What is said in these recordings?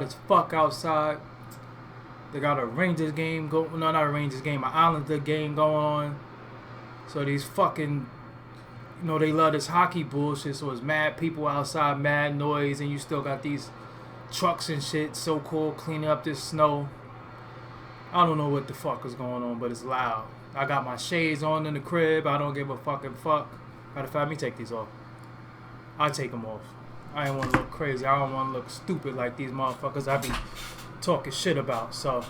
as fuck outside. They got a Rangers game going. No, not a Rangers game. An Islander game going on. So these fucking, they love this hockey bullshit. So it's mad people outside, mad noise, and you still got these trucks and shit, so-called cleaning up this snow. I don't know what the fuck is going on, but it's loud. I got my shades on in the crib. I don't give a fucking fuck. Matter of fact, let me take these off. I take them off. I ain't want to look crazy. I don't want to look stupid like these motherfuckers I be talking shit about. So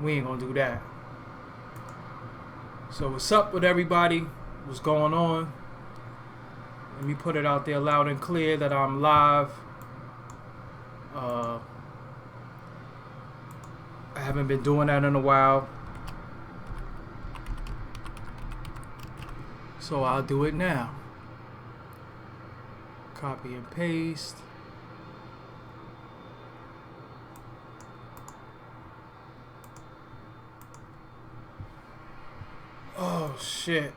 we ain't gonna do that. So what's up with everybody? What's going on? Let me put it out there loud and clear that I'm live. I haven't been doing that in a while, so I'll do it now. Copy and paste. Oh shit.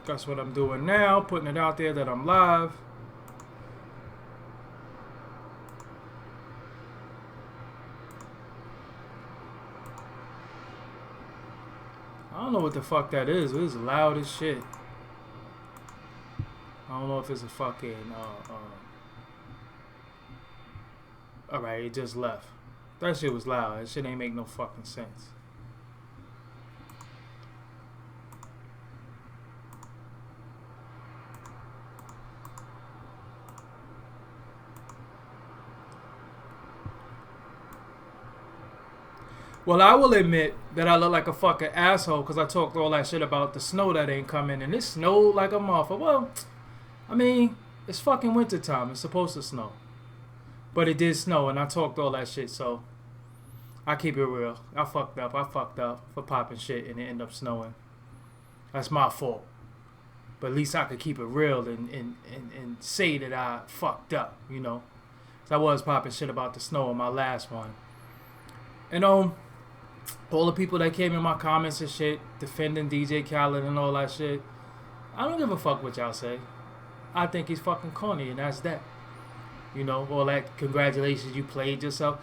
That's what I'm doing now, putting it out there that I'm live. I don't know what the fuck that is. It was loud as shit. I don't know if it's a fucking alright, it just left. That shit was loud. That shit ain't make no fucking sense. Well, I will admit that I look like a fucking asshole because I talked all that shit about the snow that ain't coming, and it snowed like a motherfucker. Well, I mean, it's fucking winter time. It's supposed to snow. But it did snow, and I talked all that shit, so I keep it real. I fucked up for popping shit, and it ended up snowing. That's my fault. But at least I could keep it real and say that I fucked up, So I was popping shit about the snow in my last one. And all the people that came in my comments and shit, defending DJ Khaled and all that shit, I don't give a fuck what y'all say. I think he's fucking corny, and that's that. All that congratulations, you played yourself.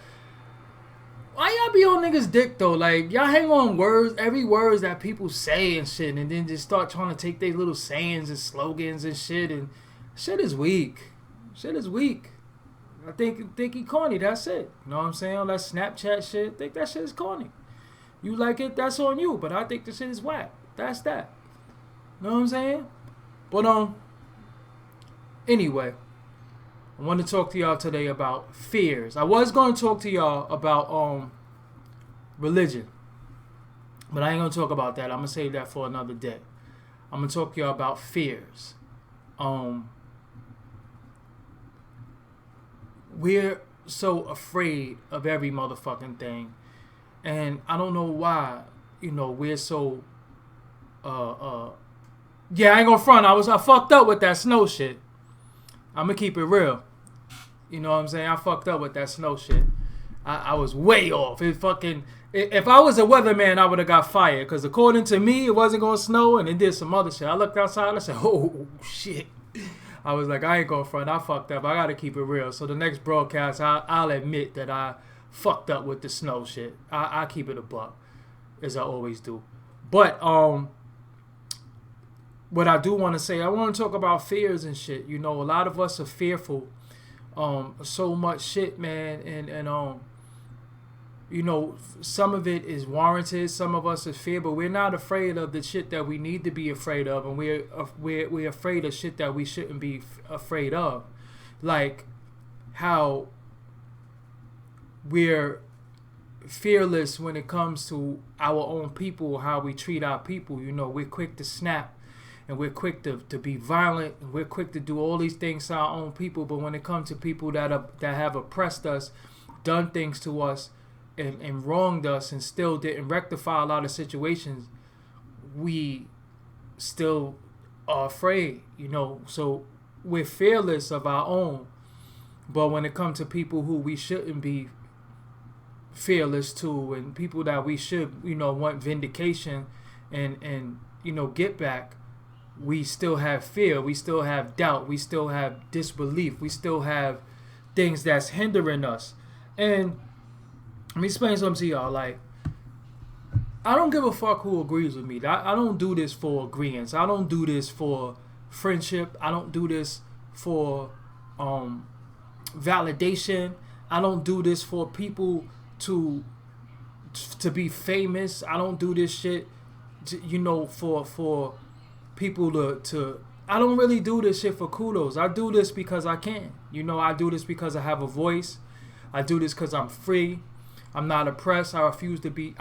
Why y'all be on niggas' dick, though? Like, y'all hang on words, every word that people say and shit, and then just start trying to take their little sayings and slogans and shit, and shit is weak. I think he corny, that's it. You know what I'm saying? All that Snapchat shit, I think that shit is corny. You like it, that's on you, but I think the shit is whack. That's that. You know what I'm saying? But, anyway, I want to talk to y'all today about fears. I was going to talk to y'all about religion, but I ain't going to talk about that. I'm going to save that for another day. I'm going to talk to y'all about fears. We're so afraid of every motherfucking thing, and I don't know why. We're so yeah, I ain't gonna front. I fucked up with that snow shit. I'm gonna keep it real. You know what I'm saying? I fucked up with that snow shit. I was way off. If I was a weatherman, I would have got fired. Because according to me, it wasn't going to snow, and it did some other shit. I looked outside, and I said, oh, shit. I was like, I ain't going to front. I fucked up. I got to keep it real. So the next broadcast, I'll admit that I fucked up with the snow shit. I keep it a buck, as I always do. But what I do want to say, I want to talk about fears and shit. A lot of us are fearful. So much shit, man, and some of it is warranted. Some of us are fear, but we're not afraid of the shit that we need to be afraid of, and we're afraid of shit that we shouldn't be afraid of, like how we're fearless when it comes to our own people, how we treat our people. We're quick to snap. And we're quick to be violent, and we're quick to do all these things to our own people. But when it comes to people that have oppressed us, done things to us, and wronged us, and still didn't rectify a lot of situations, we still are afraid, So we're fearless of our own. But when it comes to people who we shouldn't be fearless to, and people that we should, want vindication and get back, we still have fear, we still have doubt, we still have disbelief, we still have things that's hindering us. And let me explain something to y'all. Like, I don't give a fuck who agrees with me. I don't do this for agreeance. I don't do this for friendship. I don't do this for validation. I don't do this for people to be famous. I don't do this shit, for people to. I don't really do this shit for kudos. I do this because I can. I do this because I have a voice. I do this because I'm free. I'm not oppressed. I refuse to be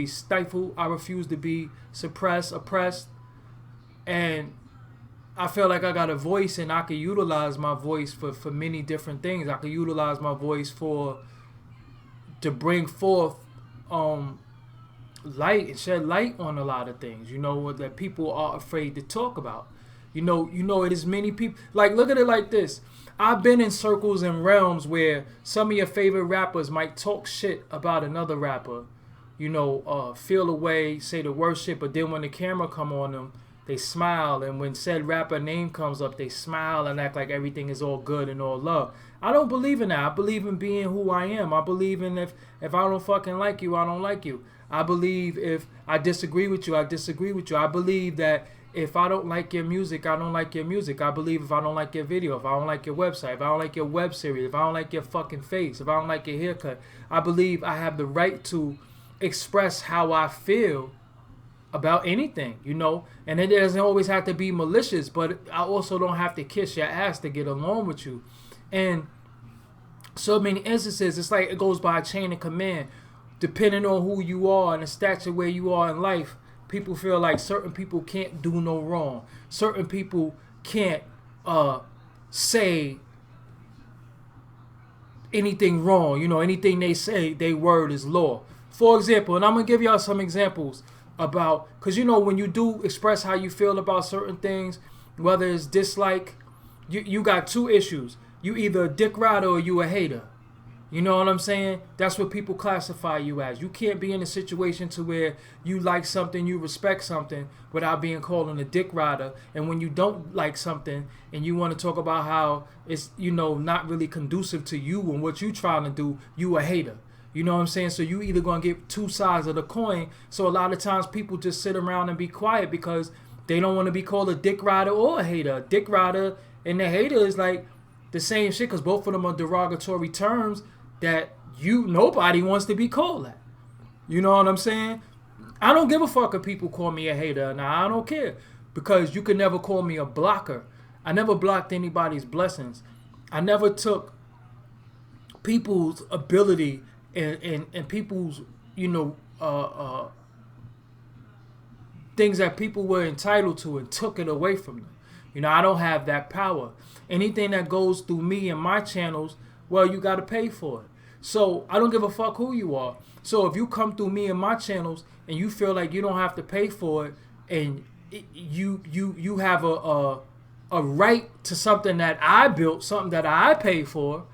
stifled. I refuse to be suppressed, oppressed. And I feel like I got a voice, and I can utilize my voice for many different things. I can utilize my voice to bring forth light and shed light on a lot of things, that people are afraid to talk about. It is many people. Like, look at it like this. I've been in circles and realms where some of your favorite rappers might talk shit about another rapper, feel away, say the worst shit, but then when the camera come on them, they smile, and when said rapper name comes up, they smile and act like everything is all good and all love. I don't believe in that. I believe in being who I am. I believe in if I don't fucking like you, I don't like you. I believe if I disagree with you, I disagree with you. I believe that if I don't like your music, I don't like your music. I believe if I don't like your video, if I don't like your website, if I don't like your web series, if I don't like your fucking face, if I don't like your haircut, I believe I have the right to express how I feel about anything, and it doesn't always have to be malicious, but I also don't have to kiss your ass to get along with you. And so many instances, it's like it goes by a chain of command. Depending on who you are and the stature where you are in life, people feel like certain people can't do no wrong. Certain people can't say anything wrong. Anything they say, their word is law. For example, and I'm going to give y'all some examples about, because when you do express how you feel about certain things, whether it's dislike, you got two issues. You either a dick rider or you a hater. You know what I'm saying? That's what people classify you as. You can't be in a situation to where you like something, you respect something without being called a dick rider. And when you don't like something and you want to talk about how it's, not really conducive to you and what you trying to do, you a hater. You know what I'm saying? So you either going to get two sides of the coin. So a lot of times people just sit around and be quiet because they don't want to be called a dick rider or a hater. A dick rider and the hater is like the same shit, because both of them are derogatory terms that nobody wants to be called that. You know what I'm saying? I don't give a fuck if people call me a hater. Now, I don't care, because you can never call me a blocker. I never blocked anybody's blessings. I never took people's ability and people's, things that people were entitled to and took it away from them. I don't have that power. Anything that goes through me and my channels, well, you got to pay for it. So I don't give a fuck who you are. So if you come through me and my channels and you feel like you don't have to pay for it, and you have a right to something that I built, something that I paid for,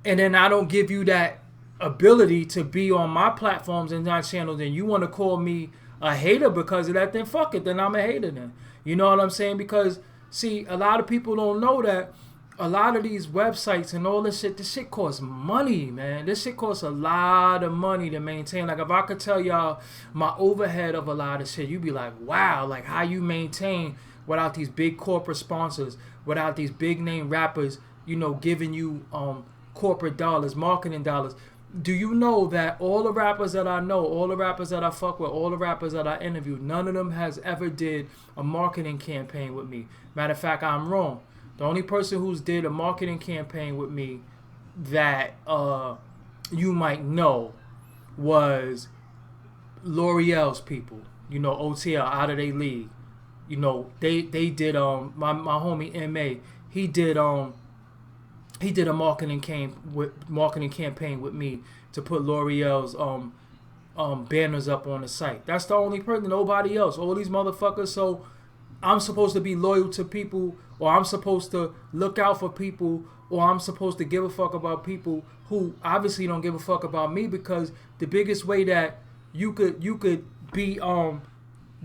and then I don't give you that ability to be on my platforms and my channels, and you want to call me a hater because of that, then fuck it, then I'm a hater then. You know what I'm saying? Because, see, a lot of people don't know that a lot of these websites and all this shit costs money, man. This shit costs a lot of money to maintain. Like, if I could tell y'all my overhead of a lot of shit, you'd be like, wow, like how you maintain without these big corporate sponsors, without these big name rappers, giving you corporate dollars, marketing dollars. Do you know that all the rappers that I know, all the rappers that I fuck with, all the rappers that I interview, none of them has ever did a marketing campaign with me? Matter of fact, I'm wrong. The only person who's did a marketing campaign with me that you might know was L'Oreal's people. OTL, out of their league. They did my homie MA. He did a marketing campaign with me to put L'Oreal's banners up on the site. That's the only person. Nobody else. All these motherfuckers. So I'm supposed to be loyal to people, or I'm supposed to look out for people, or I'm supposed to give a fuck about people who obviously don't give a fuck about me, because the biggest way that you could be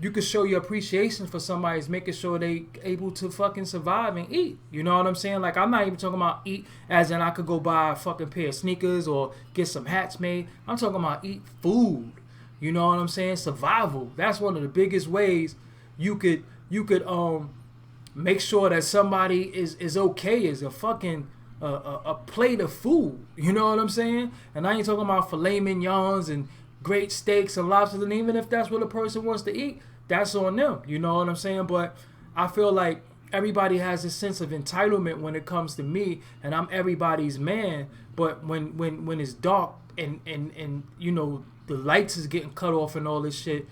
you could show your appreciation for somebody is making sure they able to fucking survive and eat. You know what I'm saying? Like, I'm not even talking about eat as in I could go buy a fucking pair of sneakers or get some hats made. I'm talking about eat food. You know what I'm saying? Survival. That's one of the biggest ways you could make sure that somebody is okay, is a fucking a plate of food. You know what I'm saying? And I ain't talking about filet mignons and great steaks and lobsters, and even if that's what a person wants to eat, that's on them. You know what I'm saying? But I feel like everybody has a sense of entitlement when it comes to me, and I'm everybody's man. But when it's dark and you know the lights is getting cut off and all this shit,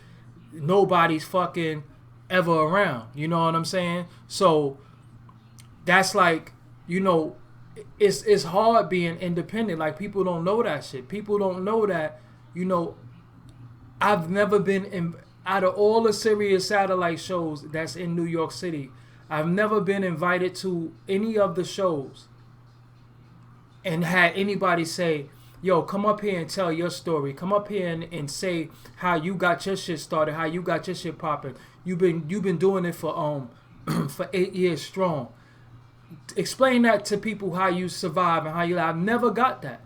nobody's fucking ever around. You know what I'm saying? So that's like, you know, it's hard being independent. Like, people don't know that shit. People don't know that, you know, I've never been out of all the Sirius satellite shows that's in New York City, I've never been invited to any of the shows and had anybody say, yo, come up here and tell your story. Come up here and say how you got your shit started, how you got your shit popping. You've been doing it for for 8 years strong. Explain that to people, how you survive and how you. I've never got that.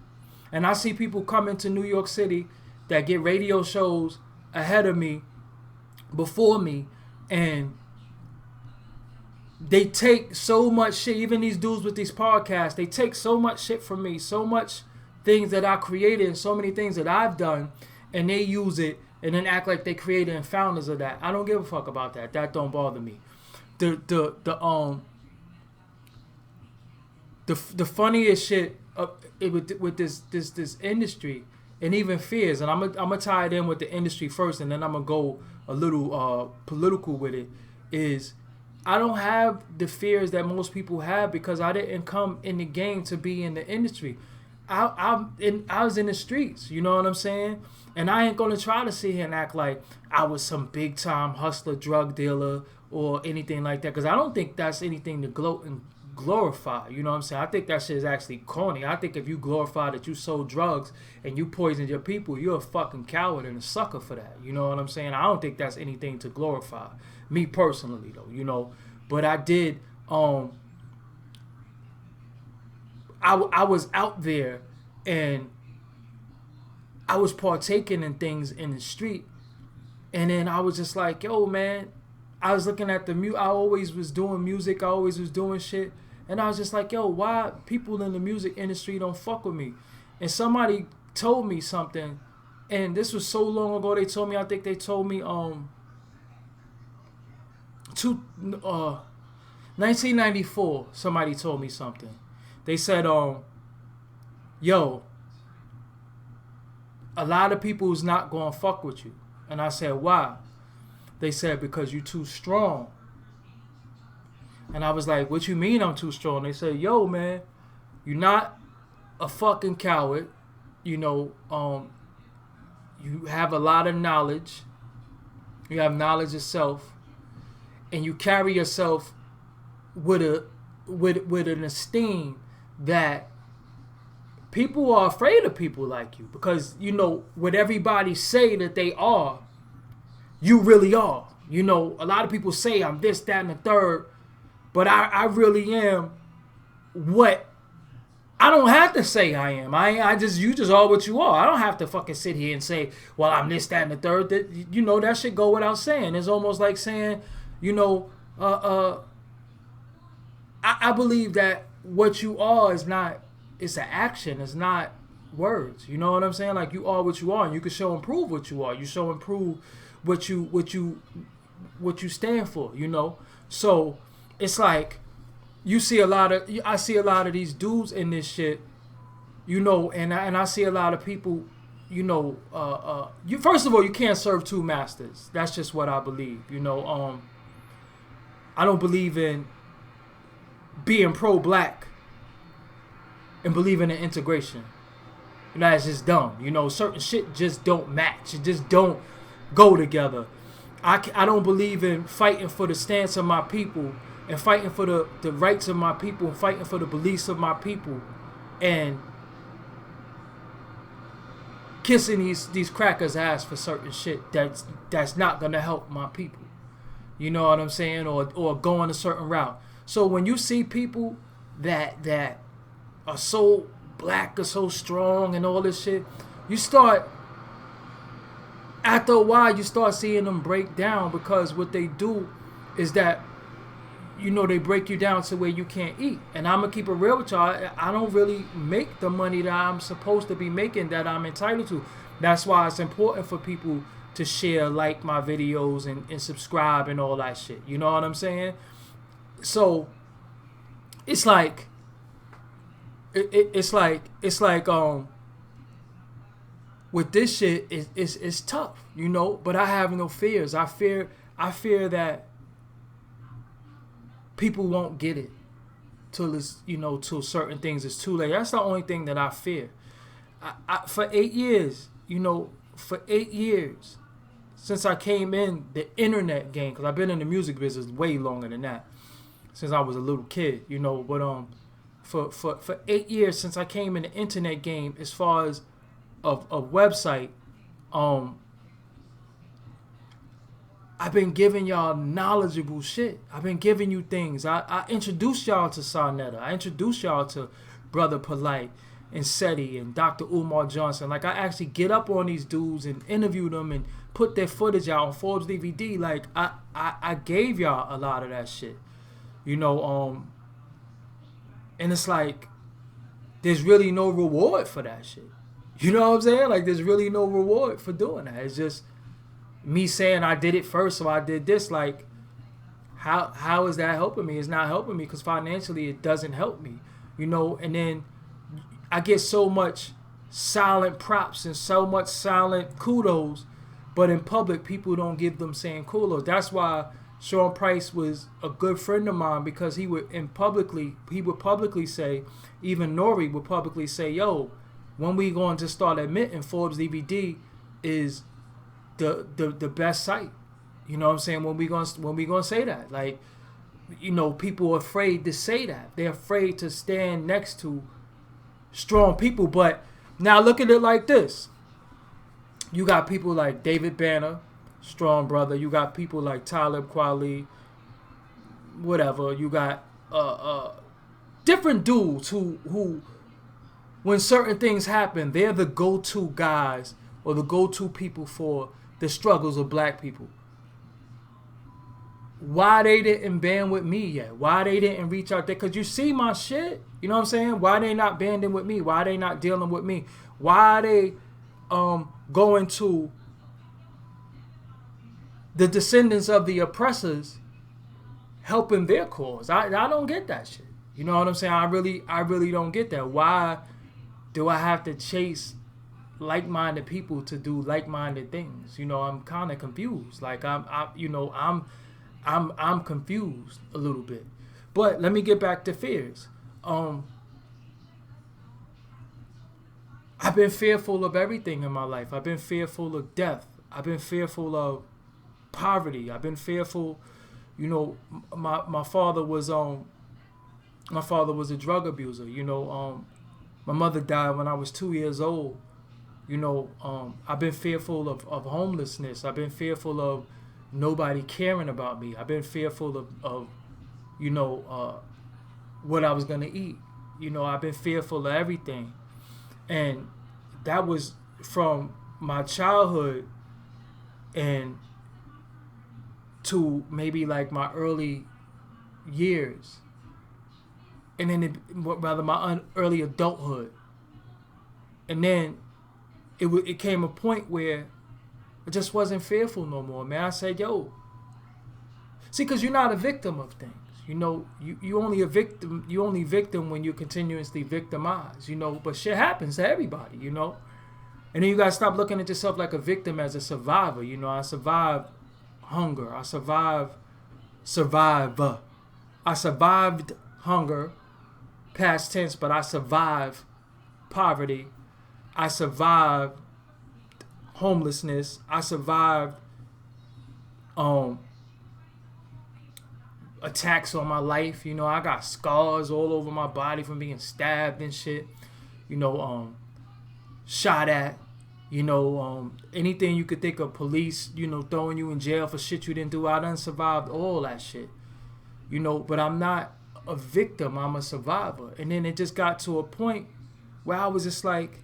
And I see people coming to New York City that get radio shows ahead of me, before me, and they take so much shit. Even these dudes with these podcasts, they take so much shit from me, so much things that I created and so many things that I've done, and they use it and then act like they created and founders of that. I don't give a fuck about that. That don't bother me. The funniest shit with this industry, and even fears, and I'm gonna tie it in with the industry first, and then I'm gonna go a little political with it, is I don't have the fears that most people have because I didn't come in the game to be in the industry. I was in the streets, you know what I'm saying? And I ain't gonna try to sit here and act like I was some big time hustler, drug dealer, or anything like that, because I don't think that's anything to gloat and glorify. You know what I'm saying? I think that shit is actually corny. I think if you glorify that you sold drugs and you poisoned your people, you're a fucking coward and a sucker for that. You know what I'm saying? I don't think that's anything to glorify. Me personally, though, you know. But I did. I was out there and I was partaking in things in the street, and then I was just like, yo, man, I was looking at I always was doing music, I always was doing shit, and I was just like, yo, why people in the music industry don't fuck with me? And somebody told me something, and this was so long ago. They told me, I think they told me 1994, somebody told me something. They said, yo, a lot of people is not gonna fuck with you. And I said, why? They said, because you too strong. And I was like, what you mean I'm too strong? They said, yo, man, you're not a fucking coward. You know, you have a lot of knowledge. You have knowledge of self. And you carry yourself with an esteem that people are afraid of people like you, because, you know, what everybody say that they are, you really are. You know, a lot of people say I'm this, that, and the third, but I really am what I don't have to say I am. You just are what you are. I don't have to fucking sit here and say, well, I'm this, that, and the third. That, you know, that shit go without saying. It's almost like saying, you know, I believe that what you are is not, it's an action, it's not words. You know what I'm saying? Like, you are what you are, and you can show and prove what you are. You show and prove what you stand for, you know? So it's like I see a lot of these dudes in this shit, you know, and I see a lot of people, you know, first of all, you can't serve two masters. That's just what I believe, you know. I don't believe in being pro-black and believing in integration. You know, that's just dumb. You know, certain shit just don't match. It just don't go together. I don't believe in fighting for the stance of my people and fighting for the rights of my people and fighting for the beliefs of my people and kissing these crackers' ass for certain shit that's not gonna help my people. You know what I'm saying? Or going a certain route. So when you see people that are so black or so strong and all this shit, you start, after a while, you start seeing them break down, because what they do is that, you know, they break you down to where you can't eat. And I'm gonna keep it real with y'all. I don't really make the money that I'm supposed to be making, that I'm entitled to. That's why it's important for people to share, like my videos, and subscribe and all that shit. You know what I'm saying? So it's like it's like with this shit, it's tough, you know. But I have no fears. I fear that people won't get it till it's, you know, till certain things is too late. That's the only thing that I fear. For 8 years, you know, for 8 years since I came in the internet game, because I've been in the music business way longer than that, since I was a little kid, you know. But for 8 years since I came in the internet game, as far as a website, I've been giving y'all knowledgeable shit. I've been giving you things. I introduced y'all to Sarnetta. I introduced y'all to Brother Polite and Seti and Dr. Umar Johnson. Like, I actually get up on these dudes and interview them and put their footage out on Forbes DVD. Like, I gave y'all a lot of that shit. You know, and it's like, there's really no reward for that shit. You know what I'm saying? Like, there's really no reward for doing that. It's just me saying I did it first, so I did this. Like, how is that helping me? It's not helping me, because financially it doesn't help me. You know, and then I get so much silent props and so much silent kudos, but in public people don't give them saying kudos. That's why Sean Price was a good friend of mine, because he would publicly say, even Nori would publicly say, yo, when we going to start admitting Forbes DVD is the best site. You know what I'm saying? When we gonna say that? Like, you know, people are afraid to say that. They're afraid to stand next to strong people. But now look at it like this. You got people like David Banner, strong brother. You got people like Talib Kweli, whatever. You got different dudes who when certain things happen, they're the go-to guys or the go-to people for the struggles of black people. Why they didn't band with me yet? Why they didn't reach out there? Because you see my shit. You know what I'm saying? Why they not banding with me? Why they not dealing with me? Why they going to the descendants of the oppressors, helping their cause? I don't get that shit. You know what I'm saying? I really don't get that. Why do I have to chase like-minded people to do like-minded things? You know, I'm kind of confused. Like, I'm confused a little bit. But let me get back to fears. I've been fearful of everything in my life. I've been fearful of death. I've been fearful of poverty. I've been fearful. You know, my father was a drug abuser. You know, my mother died when I was 2 years old. You know, I've been fearful of homelessness. I've been fearful of nobody caring about me. I've been fearful of you know, what I was going to eat. You know, I've been fearful of everything. And that was from my childhood and to maybe like my early years. And then my early adulthood. And then it came a point where I just wasn't fearful no more, man. I said, yo. See, because you're not a victim of things. You know, you only a victim. You only victim when you're continuously victimized. You know, but shit happens to everybody. You know, and then you gotta stop looking at yourself like a victim, as a survivor. You know, I survived hunger. I survived hunger, past tense, but I survived poverty. I survived homelessness. I survived attacks on my life. You know, I got scars all over my body from being stabbed and shit. You know, shot at. Anything you could think of, police, throwing you in jail for shit you didn't do. I done survived all that shit. But I'm not a victim, I'm a survivor. And then it just got to a point where I was just like,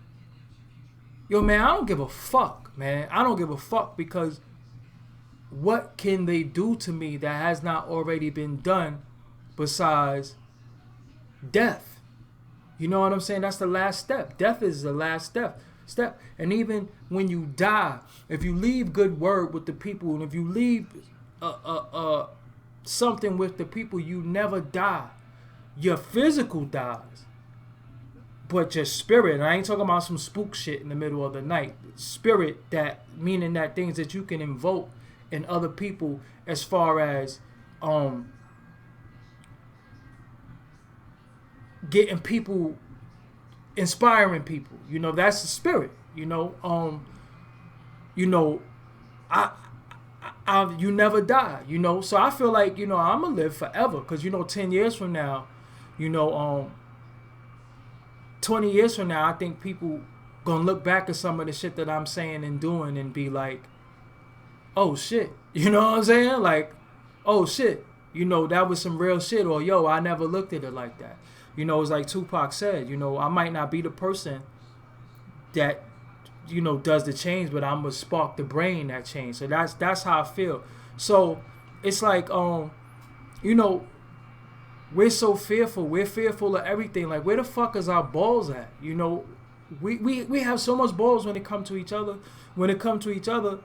yo, man, I don't give a fuck, man. I don't give a fuck, because what can they do to me that has not already been done besides death? You know what I'm saying? That's the last step. Death is the last step. And even when you die, if you leave good word with the people, and if you leave something with the people, you never die. Your physical dies, but your spirit, and I ain't talking about some spook shit in the middle of the night. Spirit, that meaning that things that you can invoke in other people, as far as getting people, inspiring people. That's the spirit. You never die. So I feel like I'm gonna live forever, because 10 years from now, 20 years from now, I think people gonna look back at some of the shit that I'm saying and doing and be like, oh shit, you know what I'm saying? Like, oh shit, that was some real shit. Or yo, I never looked at it like that. It's like Tupac said, I might not be the person that, does the change, but I'm gonna spark the brain that change. So that's how I feel. So it's like, we're so fearful. We're fearful of everything. Like, where the fuck is our balls at? We have so much balls when it comes to each other. When it comes to each other,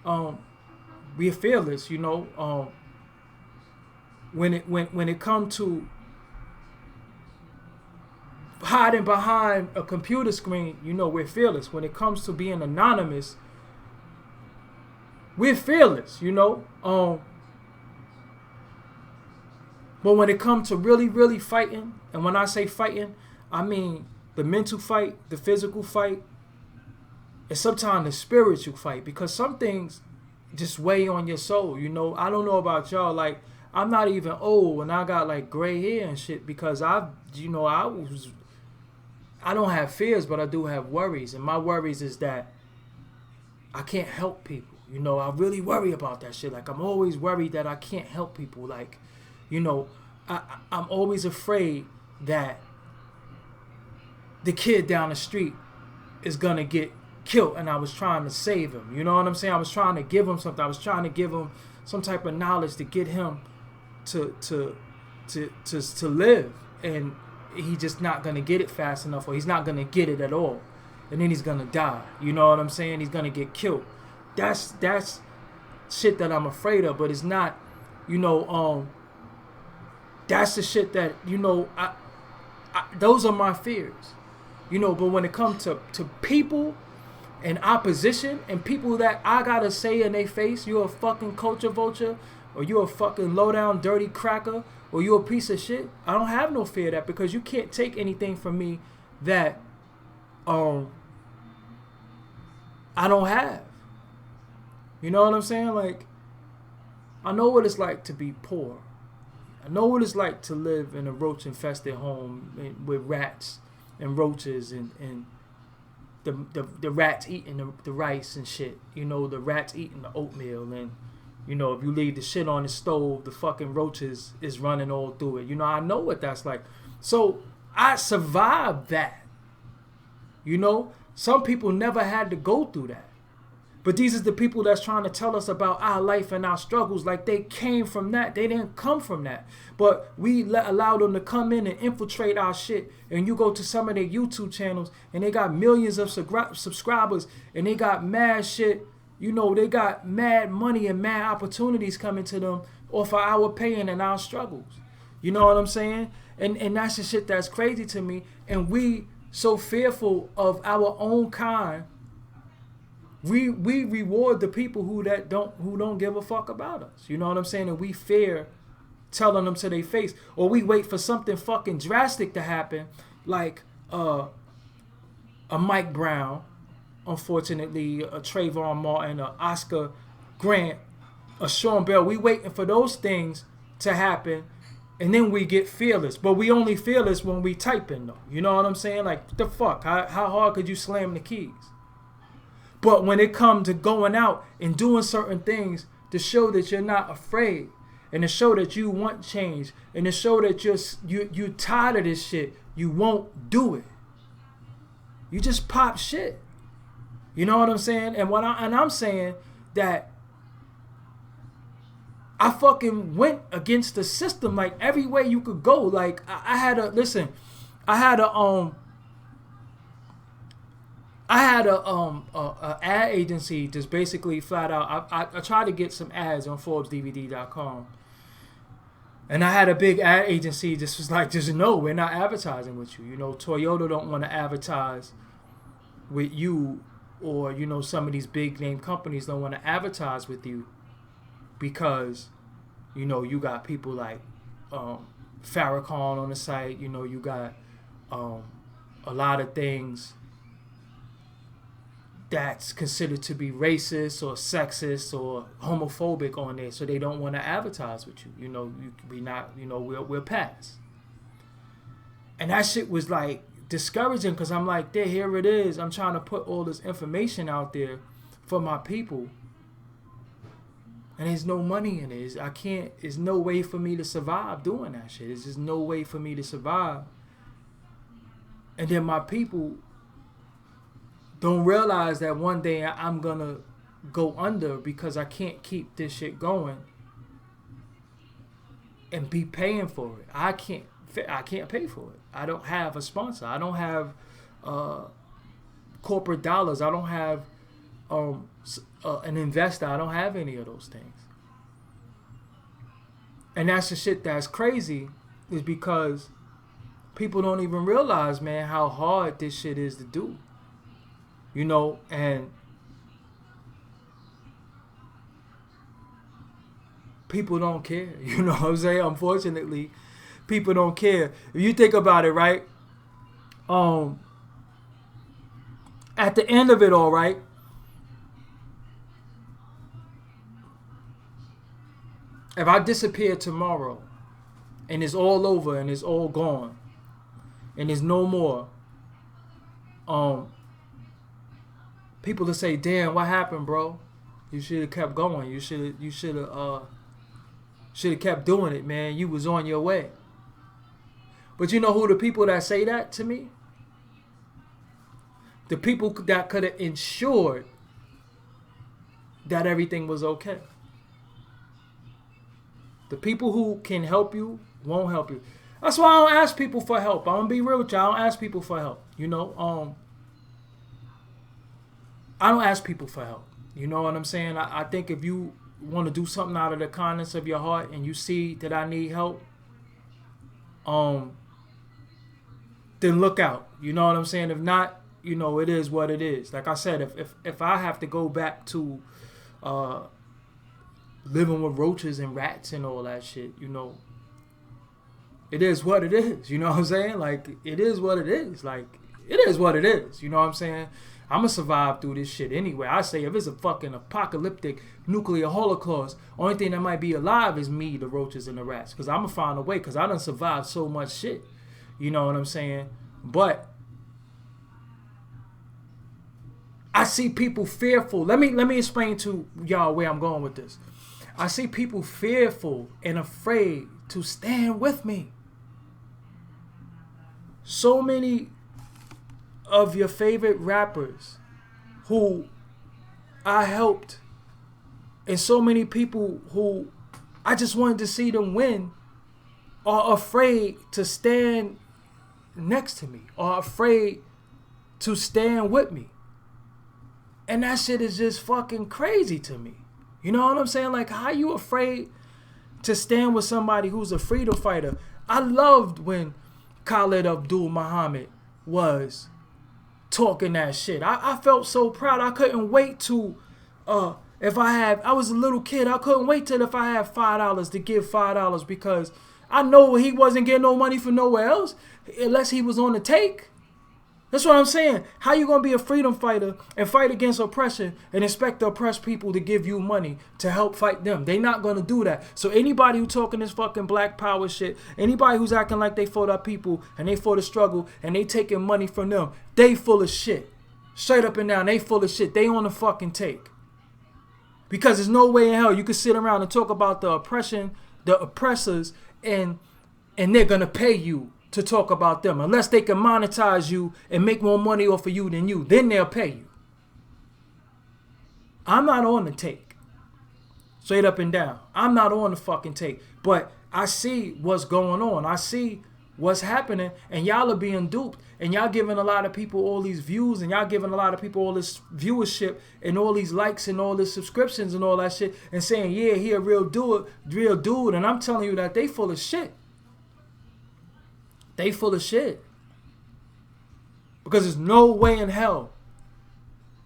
we're fearless. When it comes to hiding behind a computer screen, we're fearless. When it comes to being anonymous, we're fearless. But when it comes to really, really fighting, and when I say fighting, I mean the mental fight, the physical fight, and sometimes the spiritual fight, because some things just weigh on your soul. I don't know about y'all. Like, I'm not even old and I got like gray hair and shit, because I don't have fears, but I do have worries. And my worries is that I can't help people. I really worry about that shit. Like, I'm always worried that I can't help people. Like, I'm always afraid that the kid down the street is going to get killed, and I was trying to save him. You know what I'm saying? I was trying to give him something. I was trying to give him some type of knowledge to get him to live. And he's just not going to get it fast enough, or he's not going to get it at all. And then he's going to die. You know what I'm saying? He's going to get killed. That's shit that I'm afraid of, but it's not, that's the shit that, those are my fears. But when it comes to people and opposition and people that I gotta say in their face, you're a fucking culture vulture, or you're a fucking low down dirty cracker, or you're a piece of shit, I don't have no fear of that, because you can't take anything from me that I don't have. You know what I'm saying? Like, I know what it's like to be poor. I know what it's like to live in a roach-infested home with rats and roaches and the rats eating the rice and shit. The rats eating the oatmeal. And, if you leave the shit on the stove, the fucking roaches is running all through it. I know what that's like. So I survived that. Some people never had to go through that. But these are the people that's trying to tell us about our life and our struggles, like they came from that. They didn't come from that. But we allow them to come in and infiltrate our shit. And you go to some of their YouTube channels and they got millions of subscribers and they got mad shit. They got mad money and mad opportunities coming to them off of our pain and our struggles. You know what I'm saying? And that's the shit that's crazy to me. And we so fearful of our own kind. We reward the people who don't give a fuck about us. You know what I'm saying? And we fear telling them to their face, or we wait for something fucking drastic to happen, like a Mike Brown, unfortunately, a Trayvon Martin, a Oscar Grant, a Sean Bell. We waiting for those things to happen, and then we get fearless. But we only fearless when we typing, though. You know what I'm saying? Like, what the fuck? How hard could you slam the keys? But when it comes to going out and doing certain things to show that you're not afraid, and to show that you want change, and to show that you're tired of this shit, you won't do it. You just pop shit. You know what I'm saying? And I'm saying that I fucking went against the system like every way you could go. Like I had a ad agency just basically flat out. I tried to get some ads on ForbesDVD.com. And I had a big ad agency just was like, just no, we're not advertising with you. You know, Toyota don't want to advertise with you, or, you know, some of these big name companies don't want to advertise with you because, you know, you got people like Farrakhan on the site. You know, you got a lot of things that's considered to be racist or sexist or homophobic on there, so they don't want to advertise with you. You know, we'll pass. And that shit was like discouraging because I'm like, there, here it is. I'm trying to put all this information out there for my people, and there's no money in it. There's no way for me to survive doing that shit. There's just no way for me to survive. And then my people don't realize that one day I'm gonna go under because I can't keep this shit going and be paying for it. I can't pay for it. I don't have a sponsor. I don't have corporate dollars. I don't have an investor. I don't have any of those things. And that's the shit that's crazy, is because people don't even realize, man, how hard this shit is to do. You know, and people don't care. You know what I'm saying? Unfortunately, people don't care. If you think about it, right? At the end of it all, right? If I disappear tomorrow and it's all over and it's all gone and there's no more, people will say, damn, what happened, bro? You should have kept going. You should have kept doing it, man. You was on your way. But you know who the people that say that to me? The people that could have ensured that everything was okay. The people who can help you won't help you. That's why I don't ask people for help. I'm gonna be real with you. I don't ask people for help. You know, I don't ask people for help. You know what I'm saying? I think if you want to do something out of the kindness of your heart and you see that I need help, then look out. You know what I'm saying? If not, you know, it is what it is. Like I said, if I have to go back to living with roaches and rats and all that shit, you know, it is what it is. You know what I'm saying? Like, it is what it is. Like, it is what it is. You know what I'm saying? I'm going to survive through this shit anyway. I say if it's a fucking apocalyptic nuclear holocaust, only thing that might be alive is me, the roaches, and the rats. Because I'm going to find a way, because I done survived so much shit. You know what I'm saying? But I see people fearful. Let me explain to y'all where I'm going with this. I see people fearful and afraid to stand with me. So many of your favorite rappers who I helped, and so many people who I just wanted to see them win, are afraid to stand next to me, are afraid to stand with me. And that shit is just fucking crazy to me. You know what I'm saying? Like, how you afraid to stand with somebody who's a freedom fighter? I loved when Khalid Abdul Muhammad was talking that shit. I felt so proud. I couldn't wait to, I was a little kid, I couldn't wait till if I had $5 to give $5, because I know he wasn't getting no money from nowhere else unless he was on the take. That's what I'm saying. How you gonna be a freedom fighter and fight against oppression and expect the oppressed people to give you money to help fight them? They not gonna do that. So anybody who talking this fucking black power shit, anybody who's acting like they for their people and they for the struggle and they taking money from them, they full of shit. Straight up and down, they full of shit. They on the fucking take. Because there's no way in hell you can sit around and talk about the oppression, the oppressors, and they're gonna pay you to talk about them. Unless they can monetize you and make more money off of you than you, then they'll pay you. I'm not on the take. Straight up and down. I'm not on the fucking take. But I see what's going on. I see what's happening, and y'all are being duped, and y'all giving a lot of people all these views, and y'all giving a lot of people all this viewership and all these likes and all this subscriptions and all that shit, and saying, yeah, he a real dude, and I'm telling you that they full of shit. They full of shit. Because there's no way in hell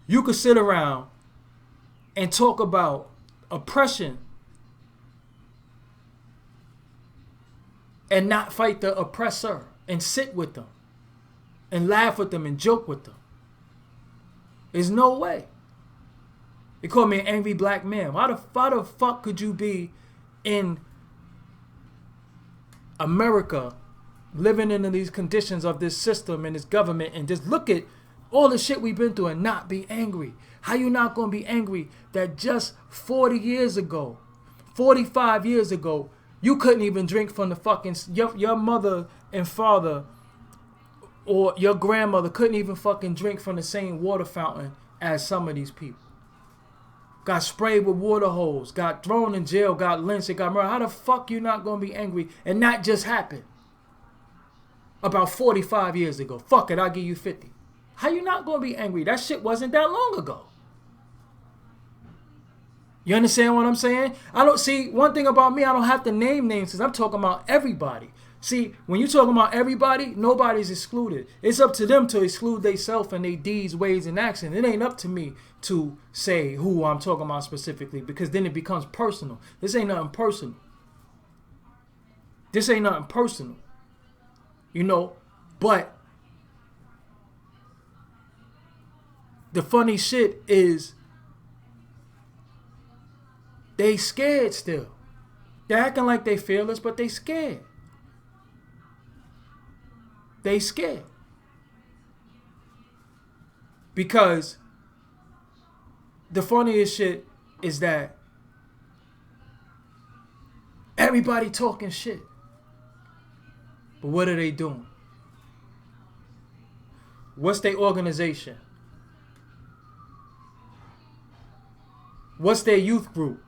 you could sit around and talk about oppression and not fight the oppressor and sit with them and laugh with them and joke with them. There's no way. They call me an angry black man. Why the fuck could you be in America living in these conditions of this system and this government and just look at all the shit we've been through and not be angry? How you not going to be angry that just 40 years ago, 45 years ago, you couldn't even drink from the fucking, your mother and father or your grandmother couldn't even fucking drink from the same water fountain as some of these people. Got sprayed with water hose, got thrown in jail, got lynched, and got murdered. How the fuck you not going to be angry and that just happened about 45 years ago? Fuck it, I'll give you 50. How you not going to be angry? That shit wasn't that long ago. You understand what I'm saying? I don't see one thing about me. I don't have to name names because I'm talking about everybody. See, when you're talking about everybody, nobody's excluded. It's up to them to exclude themselves and their deeds, ways, and actions. It ain't up to me to say who I'm talking about specifically because then it becomes personal. This ain't nothing personal. This ain't nothing personal. You know, but the funny shit is they scared still. They're acting like they fearless, but they scared. They scared. Because the funniest shit is that everybody talking shit. But what are they doing? What's their organization? What's their youth group?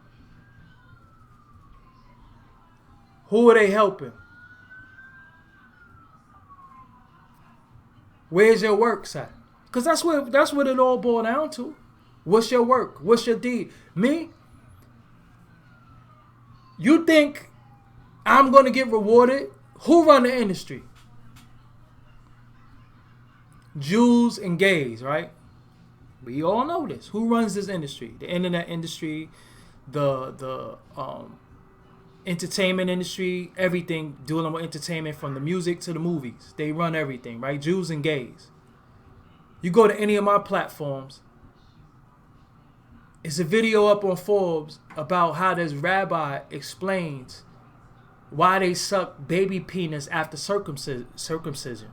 Who are they helping? Where's your work at? Because that's what it all boils down to. What's your work? What's your deed? Me? You think I'm going to get rewarded? Who run the industry? Jews and gays, right? We all know this. Who runs this industry? The internet industry, the entertainment industry, everything dealing with entertainment from the music to the movies. They run everything, right? Jews and gays. You go to any of my platforms, it's a video up on Forbes about how this rabbi explains why they suck baby penis after circumcision.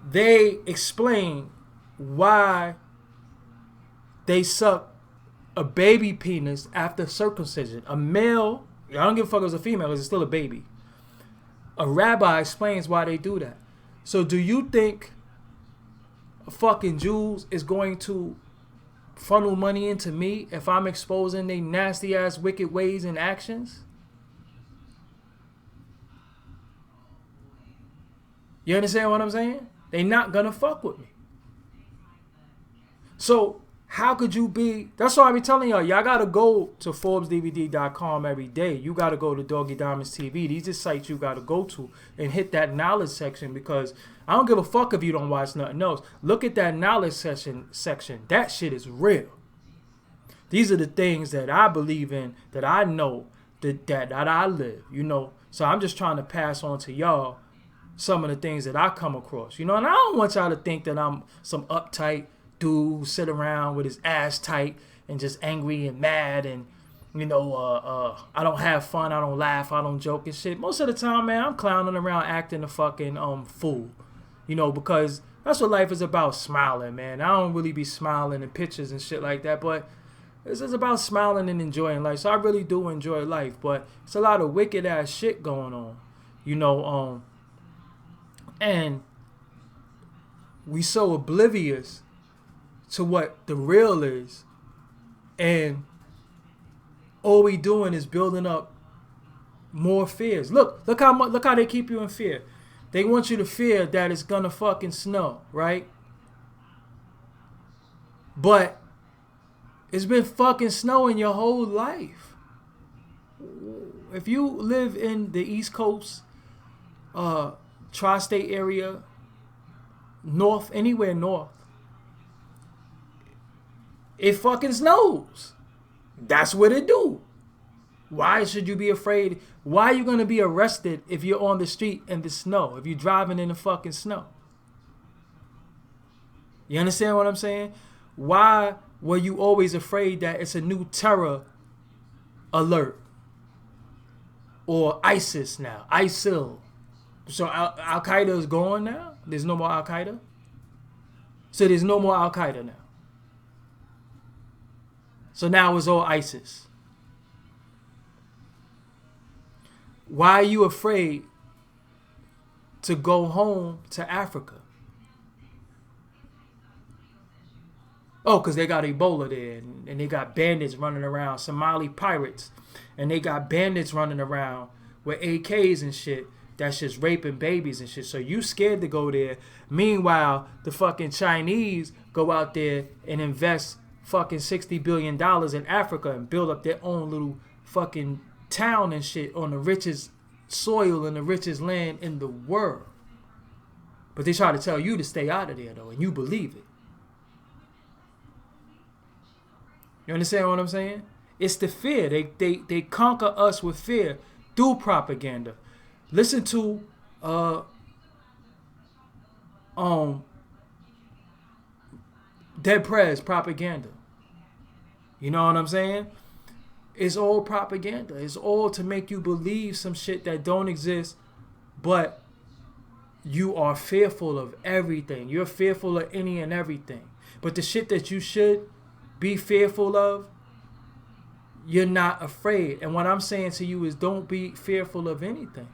They explain why they suck a baby penis after circumcision. A male, I don't give a fuck if it's a female, because it's still a baby. A rabbi explains why they do that. So do you think fucking Jews is going to funnel money into me if I'm exposing their nasty ass wicked ways and actions? You understand what I'm saying? They not gonna fuck with me. So how could you be? That's why I be telling y'all gotta go to ForbesDVD.com every day. You gotta go to Doggie Diamonds TV. These are sites you gotta go to and hit that knowledge section, because I don't give a fuck if you don't watch nothing else. Look at that knowledge section. That shit is real. These are the things that I believe in, that I know, that I live, you know. So I'm just trying to pass on to y'all some of the things that I come across, you know. And I don't want y'all to think that I'm some uptight dude who sit around with his ass tight and just angry and mad and, you know, I don't have fun, I don't laugh, I don't joke and shit. Most of the time, man, I'm clowning around acting a fucking fool, you know, because That's what life is about, smiling, man. I don't really be smiling in pictures and shit like that, but this is about smiling and enjoying life. So I really do enjoy life, but it's a lot of wicked ass shit going on, and we so oblivious to what the real is, and all we doing is building up more fears. Look how they keep you in fear. They want you to fear that it's gonna fucking snow, right? But it's been fucking snowing your whole life. If you live in the East Coast, tri-state area, north, anywhere north, it fucking snows. That's what it do. Why should you be afraid? Why are you going to be arrested if you're on the street in the snow? If you're driving in the fucking snow? You understand what I'm saying? Why were you always afraid that it's a new terror alert? Or ISIS now. ISIL. So Al-Qaeda is gone now? There's no more Al-Qaeda? So there's no more Al-Qaeda now. So now it's all ISIS. Why are you afraid to go home to Africa? Oh, because they got Ebola there, and they got bandits running around, Somali pirates, and they got bandits running around with AKs and shit that's just raping babies and shit. So you scared to go there. Meanwhile, the fucking Chinese go out there and invest fucking $60 billion in Africa and build up their own little fucking town and shit on the richest soil and the richest land in the world. But they try to tell you to stay out of there though, and you believe it. You understand what I'm saying? It's the fear. They conquer us with fear through propaganda. Listen to Dead Prez propaganda. You know what I'm saying? It's all propaganda. It's all to make you believe some shit that don't exist, but you are fearful of everything. You're fearful of any and everything. But the shit that you should be fearful of, you're not afraid. And what I'm saying to you is don't be fearful of anything.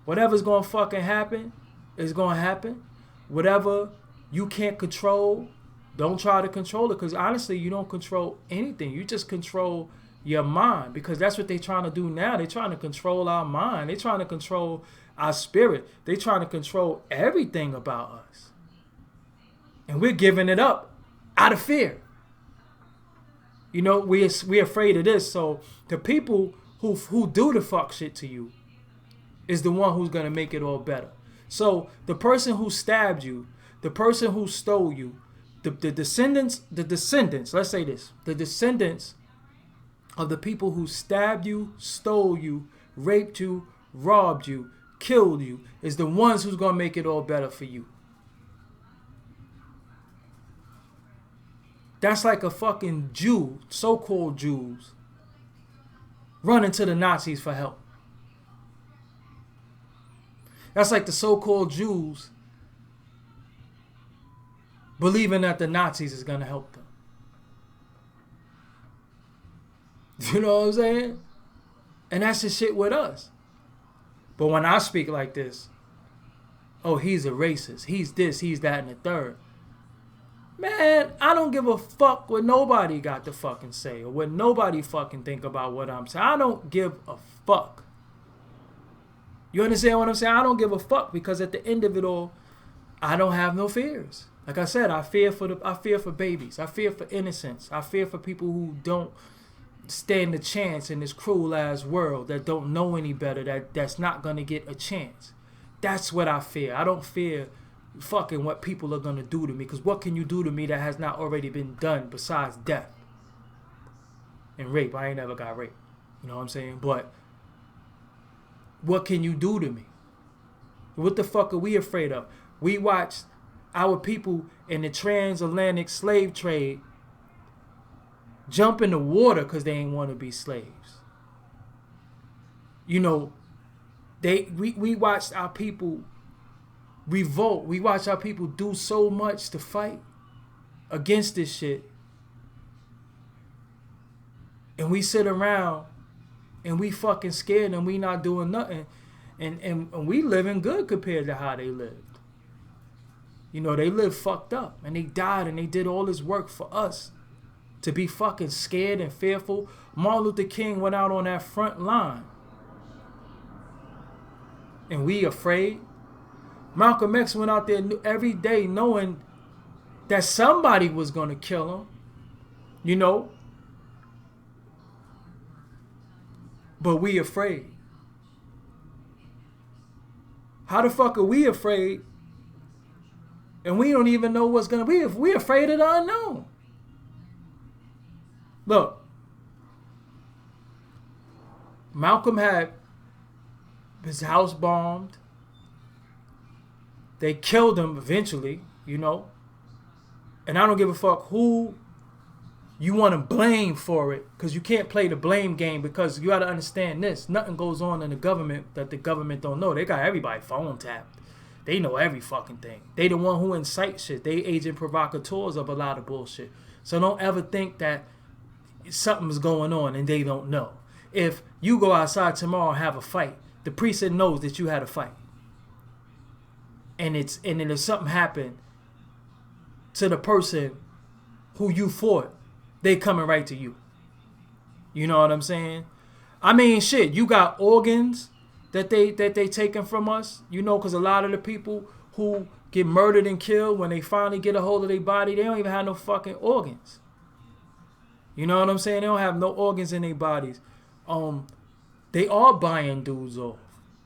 Whatever's going to fucking happen is going to happen. Whatever you can't control, don't try to control it, because honestly, you don't control anything. You just control your mind, because that's what they're trying to do now. They're trying to control our mind. They're trying to control our spirit. They're trying to control everything about us. And we're giving it up out of fear. You know, we're afraid of this. So the people who do the fuck shit to you is the one who's going to make it all better. So the person who stabbed you, the person who stole you, the descendants, let's say this, the descendants of the people who stabbed you, stole you, raped you, robbed you, killed you, is the ones who's going to make it all better for you. That's like a fucking Jew, so-called Jews, running to the Nazis for help. That's like the so-called Jews believing that the Nazis is going to help them. You know what I'm saying? And that's the shit with us. But when I speak like this, oh, he's a racist, he's this, he's that, and the third. Man, I don't give a fuck what nobody got to fucking say or what nobody fucking think about what I'm saying. I don't give a fuck. You understand what I'm saying? I don't give a fuck, because at the end of it all, I don't have no fears. Like I said, I fear for babies. I fear for innocence. I fear for people who don't stand a chance in this cruel ass world, that don't know any better, that's not gonna get a chance. That's what I fear. I don't fear fucking what people are gonna do to me, because what can you do to me that has not already been done besides death and rape? I ain't never got raped. You know what I'm saying? But what can you do to me? What the fuck are we afraid of? We watched our people in the transatlantic slave trade jump in the water because they ain't want to be slaves. You know, we watched our people revolt. We watch our people do so much to fight against this shit. And we sit around and we fucking scared and we not doing nothing. And we living good compared to how they lived. You know, they lived fucked up and they died and they did all this work for us to be fucking scared and fearful. Martin Luther King went out on that front line and we afraid. Malcolm X went out there every day knowing that somebody was going to kill him, you know. But we afraid. How the fuck are we afraid? And we don't even know what's going to be. If we're afraid of the unknown. Look. Malcolm had his house bombed. They killed him eventually, you know. And I don't give a fuck who you want to blame for it, because you can't play the blame game, because you got to understand this. Nothing goes on in the government that the government don't know. They got everybody phone tapped. They know every fucking thing. They the one who incite shit. They agent provocateurs of a lot of bullshit. So don't ever think that something's going on and they don't know. If you go outside tomorrow and have a fight, the precinct knows that you had a fight. And then if something happened to the person who you fought, they coming right to you. You know what I'm saying? I mean, shit, you got organs that they taking from us, you know, because a lot of the people who get murdered and killed, when they finally get a hold of their body, they don't even have no fucking organs. You know what I'm saying? They don't have no organs in their bodies. They are buying dudes off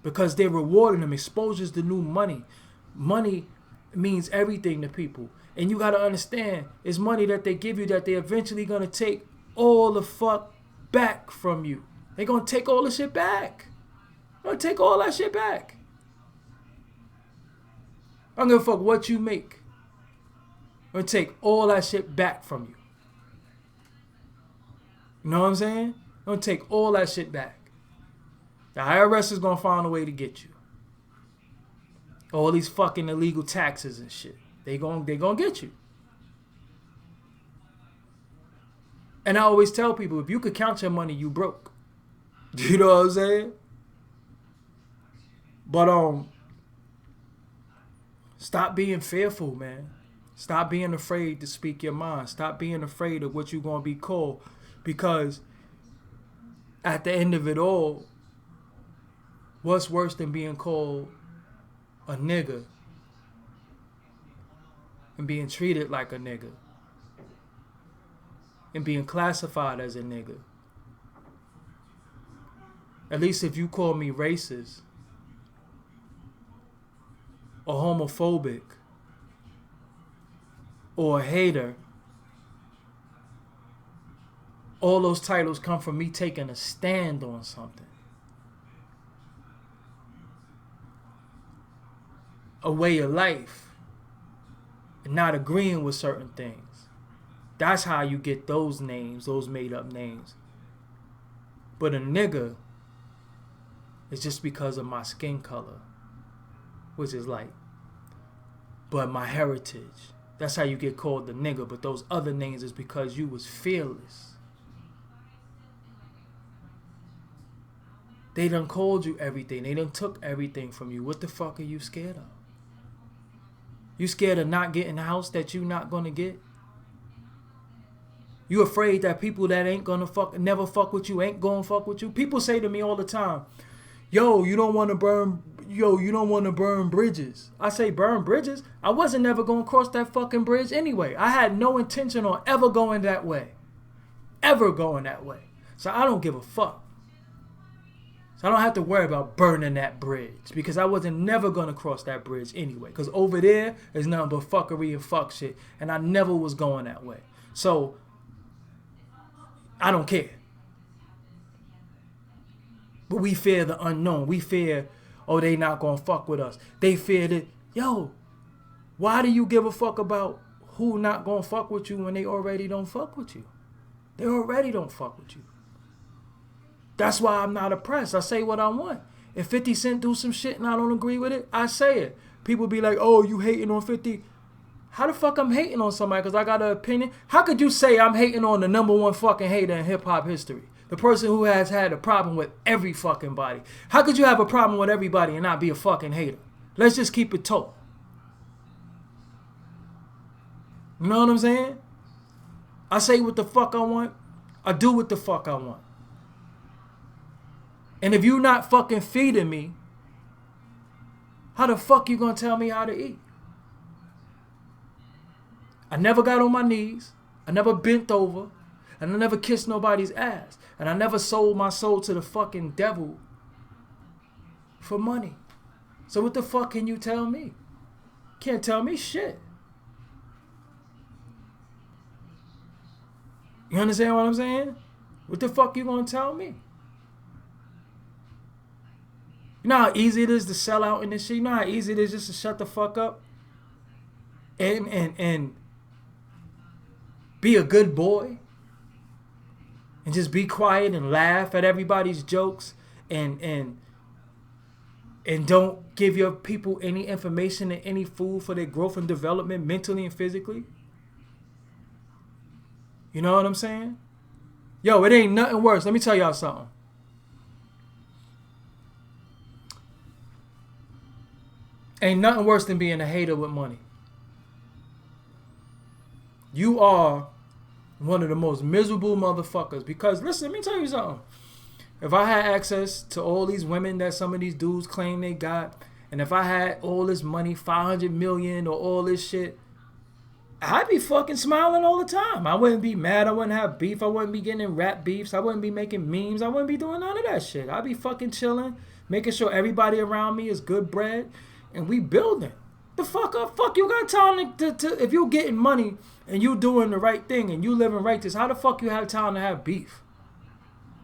because they're rewarding them. Exposure's the new money. Money means everything to people. And you got to understand, it's money that they give you that they're eventually going to take all the fuck back from you. They're going to take all the shit back. They're going to take all that shit back. I don't give a fuck what you make. I'm going to take all that shit back from you. You know what I'm saying? I'm going to take all that shit back. The IRS is going to find a way to get you. All these fucking illegal taxes and shit. They gonna get you. And I always tell people, if you could count your money, you broke. You know what I'm saying? But stop being fearful, man. Stop being afraid to speak your mind. Stop being afraid of what you're gonna be called. Because at the end of it all, what's worse than being called a nigga and being treated like a nigga and being classified as a nigga? At least if you call me racist or homophobic or a hater, all those titles come from me taking a stand on something. A way of life. And not agreeing with certain things. That's how you get those names, those made up names. But a nigga is just because of my skin color, which is light. But my heritage. That's how you get called the nigga. But those other names is because you was fearless. They done called you everything. They done took everything from you. What the fuck are you scared of? You scared of not getting a house that you not gonna get? You afraid that people that ain't gonna never fuck with you ain't gonna fuck with you? People say to me all the time, you don't wanna burn bridges. I say, burn bridges? I wasn't never gonna cross that fucking bridge anyway. I had no intention on ever going that way. Ever going that way. So I don't give a fuck. So I don't have to worry about burning that bridge because I wasn't never going to cross that bridge anyway. Because over there is nothing but fuckery and fuck shit. And I never was going that way. So I don't care. But we fear the unknown. We fear, they not going to fuck with us. They fear that, why do you give a fuck about who not going to fuck with you when they already don't fuck with you? They already don't fuck with you. That's why I'm not oppressed. I say what I want. If 50 Cent do some shit and I don't agree with it, I say it. People be like, oh, you hating on 50. How the fuck I'm hating on somebody because I got an opinion? How could you say I'm hating on the number one fucking hater in hip-hop history? The person who has had a problem with every fucking body. How could you have a problem with everybody and not be a fucking hater? Let's just keep it total. You know what I'm saying? I say what the fuck I want. I do what the fuck I want. And if you not fucking feeding me, how the fuck you gonna tell me how to eat? I never got on my knees. I never bent over. And I never kissed nobody's ass. And I never sold my soul to the fucking devil for money. So what the fuck can you tell me? Can't tell me shit. You understand what I'm saying? What the fuck you gonna tell me? You know how easy it is to sell out in this shit? You know how easy it is just to shut the fuck up? And be a good boy? And just be quiet and laugh at everybody's jokes and don't give your people any information and any food for their growth and development mentally and physically? You know what I'm saying? Yo, it ain't nothing worse. Let me tell y'all something. Ain't nothing worse than being a hater with money. You are one of the most miserable motherfuckers. Because, listen, let me tell you something. If I had access to all these women that some of these dudes claim they got, and if I had all this money, 500 million or all this shit, I'd be fucking smiling all the time. I wouldn't be mad. I wouldn't have beef. I wouldn't be getting in rap beefs. I wouldn't be making memes. I wouldn't be doing none of that shit. I'd be fucking chilling, making sure everybody around me is good bread, and we building. The fuck up. Fuck, you got time to if you're getting money and you doing the right thing and you living righteous, how the fuck you have time to have beef?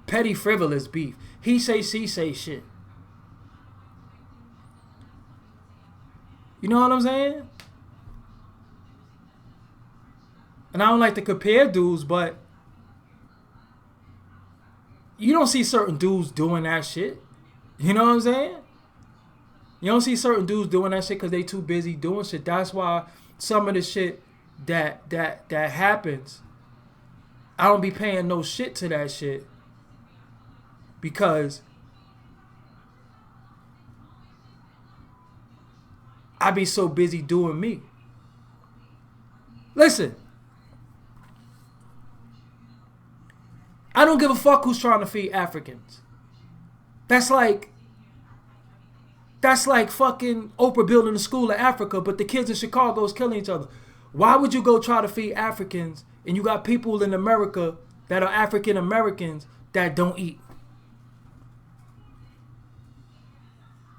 Petty, frivolous beef. He say, she say shit. You know what I'm saying? And I don't like to compare dudes, but you don't see certain dudes doing that shit. You know what I'm saying? You don't see certain dudes doing that shit because they too busy doing shit. That's why some of the shit that happens, I don't be paying no shit to that shit because I be so busy doing me. Listen, I don't give a fuck who's trying to feed Africans. That's like fucking Oprah building a school in Africa, but the kids in Chicago is killing each other. Why would you go try to feed Africans and you got people in America that are African Americans that don't eat?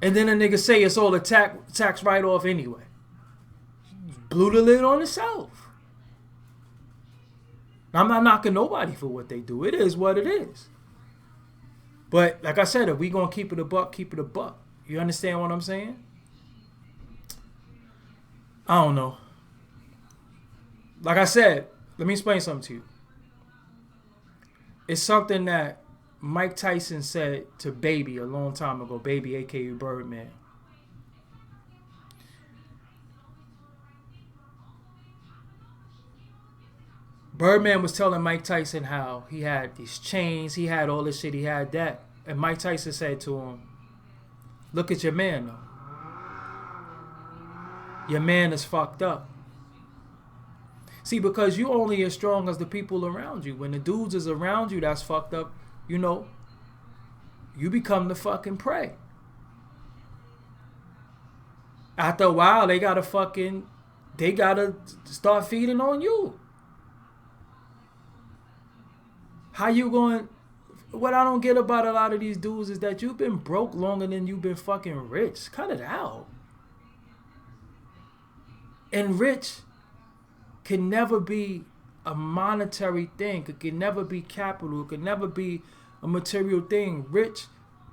And then a nigga say it's all a tax write-off anyway. Blew the lid on itself. I'm not knocking nobody for what they do. It is what it is. But like I said, if we gonna keep it a buck, keep it a buck. You understand what I'm saying? I don't know. Like I said, let me explain something to you. It's something that Mike Tyson said to Baby a long time ago. Baby, a.k.a. Birdman. Birdman was telling Mike Tyson how he had these chains, he had all this shit, he had that. And Mike Tyson said to him, look at your man, though. Your man is fucked up. See, because you only as strong as the people around you. When the dudes is around you that's fucked up, you know, you become the fucking prey. After a while, they gotta start feeding on you. How you going? What I don't get about a lot of these dudes is that you've been broke longer than you've been fucking rich. Cut it out. And rich can never be a monetary thing. It can never be capital. It can never be a material thing. Rich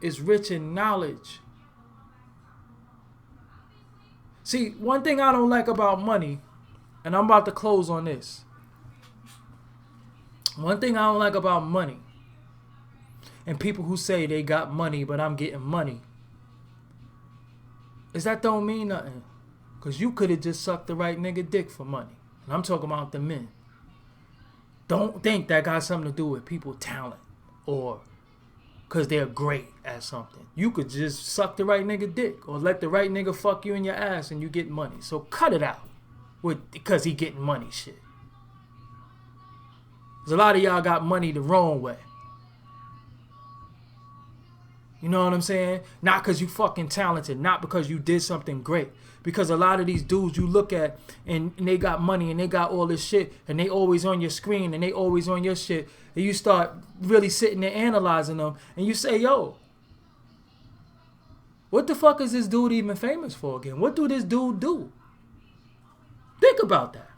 is rich in knowledge. See, one thing I don't like about money, and I'm about to close on this. One thing I don't like about money and people who say they got money but I'm getting money is that don't mean nothing. Because you could have just sucked the right nigga dick for money. And I'm talking about the men. Don't think that got something to do with people's talent or because they're great at something. You could just suck the right nigga dick or let the right nigga fuck you in your ass and you get money. So cut it out because he getting money shit. Because a lot of y'all got money the wrong way. You know what I'm saying? Not because you fucking talented. Not because you did something great. Because a lot of these dudes you look at and they got money and they got all this shit and they always on your screen and they always on your shit. And you start really sitting there analyzing them and you say, yo, what the fuck is this dude even famous for again? What do this dude do? Think about that.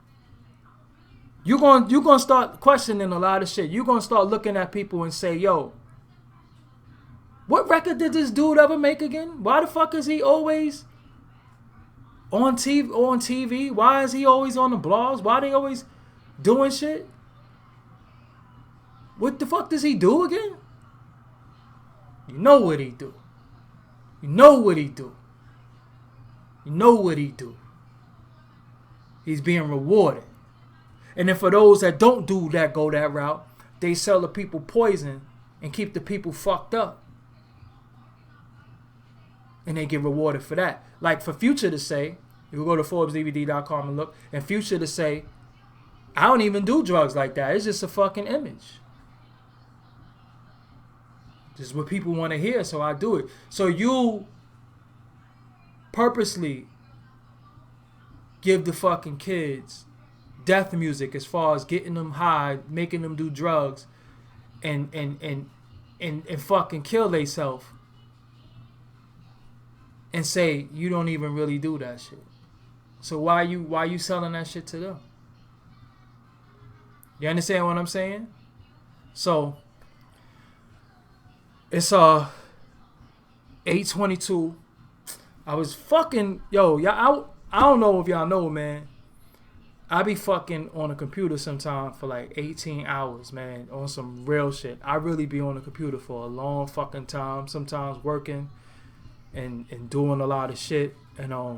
You're gonna start questioning a lot of shit. You're gonna start looking at people and say, yo, what record did this dude ever make again? Why the fuck is he always on TV? Why is he always on the blogs? Why they always doing shit? What the fuck does he do again? You know what he do. You know what he do. You know what he do. He's being rewarded. And then for those that don't do that, go that route, they sell the people poison and keep the people fucked up. And they get rewarded for that. Like for Future to say, you go to ForbesDVD.com and look, and Future to say, I don't even do drugs like that. It's just a fucking image. This is what people want to hear, so I do it. So you purposely give the fucking kids death music as far as getting them high, making them do drugs, and fucking kill themselves. And say you don't even really do that shit. So why you selling that shit to them? You understand what I'm saying? So it's 8:22. I was fucking y'all. I don't know if y'all know, man. I be fucking on a computer sometime for like 18 hours, man, on some real shit. I really be on the computer for a long fucking time. Sometimes working. And doing a lot of shit, and I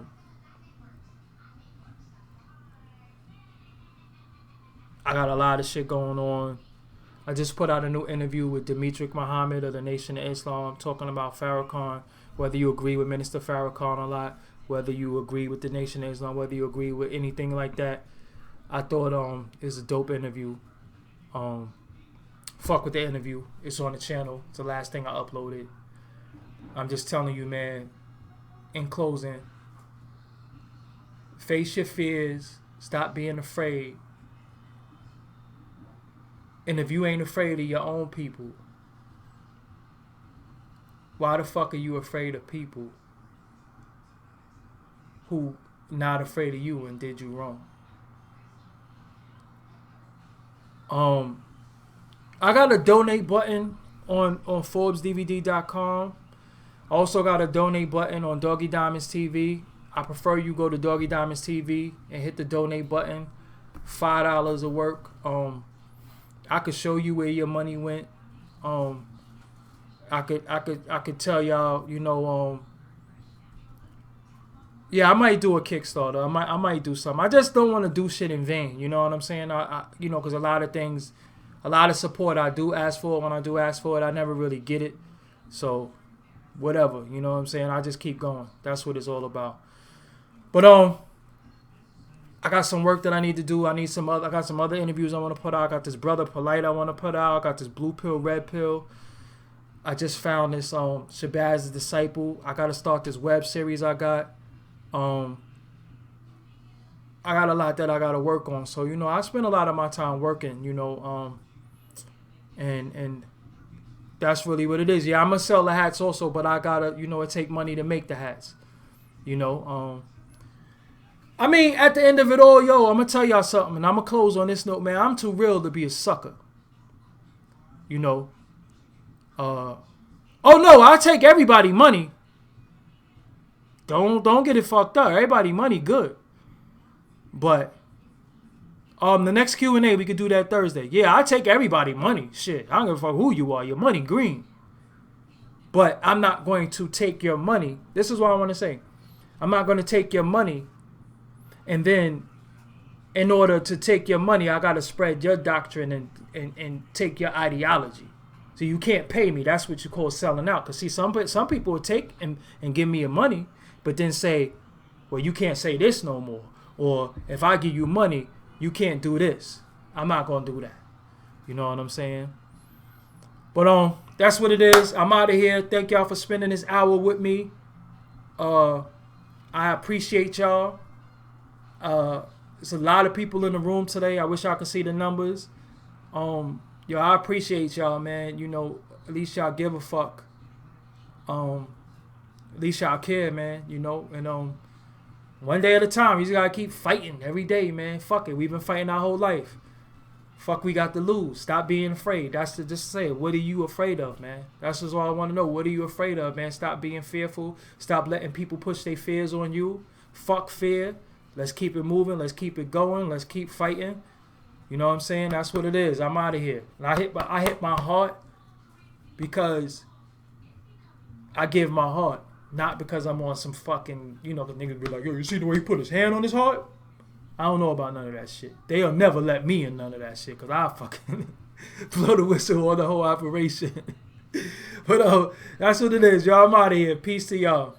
got a lot of shit going on. I just put out a new interview with Dimitri Muhammad of the Nation of Islam, talking about Farrakhan, whether you agree with Minister Farrakhan a lot, whether you agree with the Nation of Islam, whether you agree with anything like that. I thought it was a dope interview. Fuck with the interview. It's on the channel. It's the last thing I uploaded. I'm just telling you, man, in closing, face your fears, stop being afraid. And if you ain't afraid of your own people, why the fuck are you afraid of people who not afraid of you and did you wrong? I got a donate button on ForbesDVD.com. I also got a donate button on Doggie Diamonds TV. I prefer you go to Doggie Diamonds TV and hit the donate button. $5 of work. I could show you where your money went. I could tell y'all, yeah, I might do a Kickstarter. I might do something. I just don't want to do shit in vain. You know what I'm saying? Because a lot of things, a lot of support I do ask for. When I do ask for it, I never really get it. So whatever, you know what I'm saying? I just keep going. That's what it's all about. But I got some work that I need to do. I got some other interviews I want to put out. I got this Brother Polite I want to put out. I got this Blue Pill, Red Pill. I just found this Shabazz the Disciple. I got to start this web series I got. I got a lot that I got to work on. So, I spend a lot of my time working, and that's really what it is. Yeah, I'm going to sell the hats also, but I got to, it take money to make the hats. I mean, at the end of it all, I'm going to tell y'all something, and I'm going to close on this note, man. I'm too real to be a sucker. Oh, no, I take everybody money. Don't get it fucked up. Everybody money good. But the next Q&A, we could do that Thursday. Yeah, I take everybody money. Shit, I don't give a fuck who you are. Your money green. But I'm not going to take your money. This is what I want to say. I'm not going to take your money And then in order to take your money, I got to spread your doctrine and take your ideology. So you can't pay me. That's what you call selling out. Because see, some people will take and give me your money, but then say, well, you can't say this no more. Or if I give you money, you can't do this. I'm not going to do that. You know what I'm saying? But that's what it is. I'm out of here. Thank y'all for spending this hour with me. I appreciate y'all. There's a lot of people in the room today. I wish I could see the numbers. Yo, I appreciate y'all, man. You know, at least y'all give a fuck. At least y'all care, man. You know, and one day at a time. You just gotta keep fighting every day, man. Fuck it. We've been fighting our whole life. Fuck, we got to lose. Stop being afraid. That's to just say, what are you afraid of, man? That's just all I want to know. What are you afraid of, man? Stop being fearful. Stop letting people push their fears on you. Fuck fear. Let's keep it moving. Let's keep it going. Let's keep fighting. You know what I'm saying? That's what it is. I'm out of here. And I hit my heart because I give my heart. Not because I'm on some fucking, you know, the niggas be like, yo, you see the way he put his hand on his heart? I don't know about none of that shit. They'll never let me in none of that shit because I'll fucking blow the whistle on the whole operation. But that's what it is, y'all. I'm out of here. Peace to y'all.